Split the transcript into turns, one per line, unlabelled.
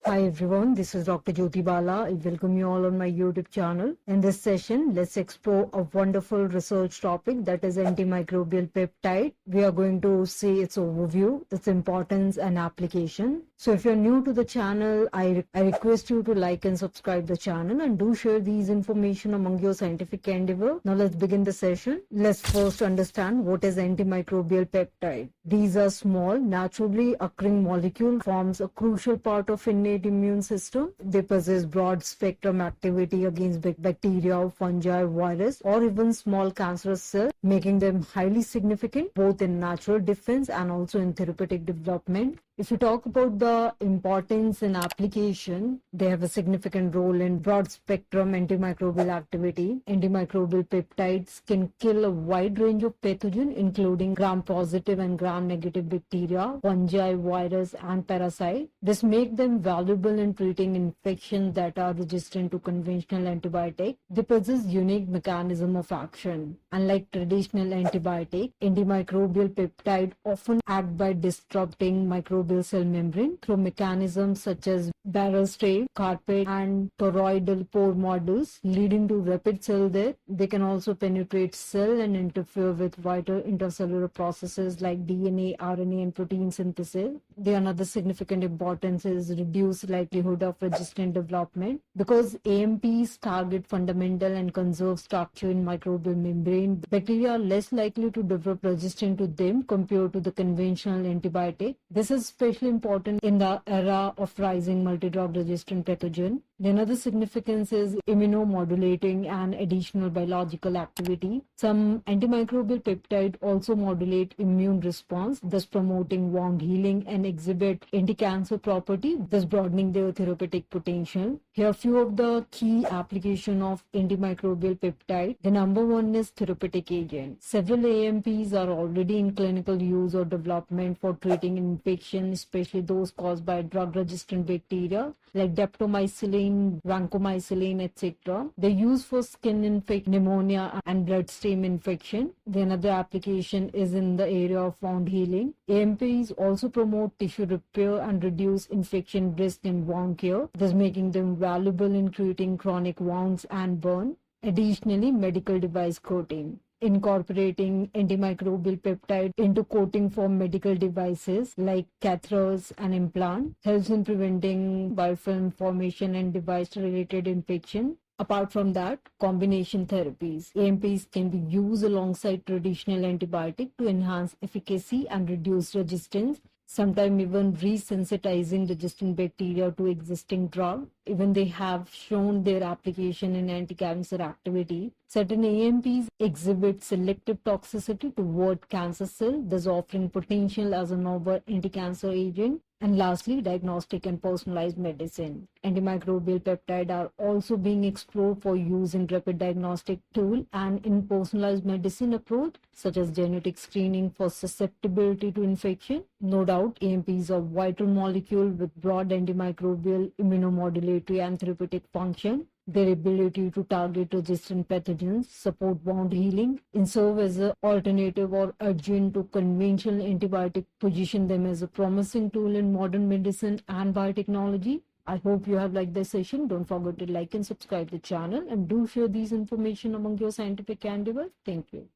Hi everyone, this is Dr. Jyoti Bala. I welcome you all on my YouTube channel. In this session, let's explore a wonderful research topic that is antimicrobial peptide. We are going to see its overview, its importance and application. So if you're new to the channel, I request you to like and subscribe the channel and do share these information among your scientific endeavor. Now let's begin the session. Let's first understand what is antimicrobial peptide. These are small, naturally occurring molecule forms a crucial part of innate immune system. They possess broad spectrum activity against bacteria, fungi, virus, or even small cancerous cells, making them highly significant both in natural defense and also in therapeutic development. If you talk about the importance and application, they have a significant role in broad spectrum antimicrobial activity. Antimicrobial peptides can kill a wide range of pathogens, including gram-positive and gram-negative bacteria, fungi, virus, and parasite. This makes them valuable in treating infections that are resistant to conventional antibiotics. They possess unique mechanism of action. Unlike traditional antibiotics, antimicrobial peptide often act by disrupting microbial cell membrane through mechanisms such as barrel stave, carpet, and toroidal pore models, leading to rapid cell death. They can also penetrate cell and interfere with vital intercellular processes like DNA, RNA, and protein synthesis. The another significant importance is reduced likelihood of resistant development. Because AMPs target fundamental and conserve structure in microbial membrane, bacteria are less likely to develop resistance to them compared to the conventional antibiotic. This is especially important in the era of rising multi-drug resistant pathogen. The another significance is immunomodulating and additional biological activity. Some antimicrobial peptides also modulate immune response, thus promoting wound healing and exhibit anti-cancer property, thus broadening their therapeutic potential. Here are a few of the key applications of antimicrobial peptide. The number one is therapeutic agent. Several AMPs are already in clinical use or development for treating infections, especially those caused by drug-resistant bacteria like daptomycin, vancomycin, etc. They're used for skin infection, pneumonia, and bloodstream infection. The another application is in the area of wound healing. AMPs also promote tissue repair and reduce infection risk in wound care, thus making them valuable in treating chronic wounds and burn. Additionally, medical device coating. Incorporating antimicrobial peptide into coating for medical devices like catheters and implant helps in preventing biofilm formation and device-related infection. Apart from that, combination therapies. AMPs can be used alongside traditional antibiotic to enhance efficacy and reduce resistance, sometimes even resensitizing resistant bacteria to existing drug. Even they have shown their application in anti-cancer activity. Certain AMPs exhibit selective toxicity toward cancer cells, thus offering potential as a novel anti-cancer agent. And lastly, diagnostic and personalized medicine. Antimicrobial peptides are also being explored for use in rapid diagnostic tool and in personalized medicine approach, such as genetic screening for susceptibility to infection. No doubt, AMPs are vital molecule with broad antimicrobial, immunomodulatory, and therapeutic function. Their ability to target resistant pathogens, support wound healing, and serve as an alternative or adjunct to conventional antibiotic, position them as a promising tool in modern medicine and biotechnology. I hope you have liked this session. Don't forget to like and subscribe the channel and do share these information among your scientific endeavor. Thank you.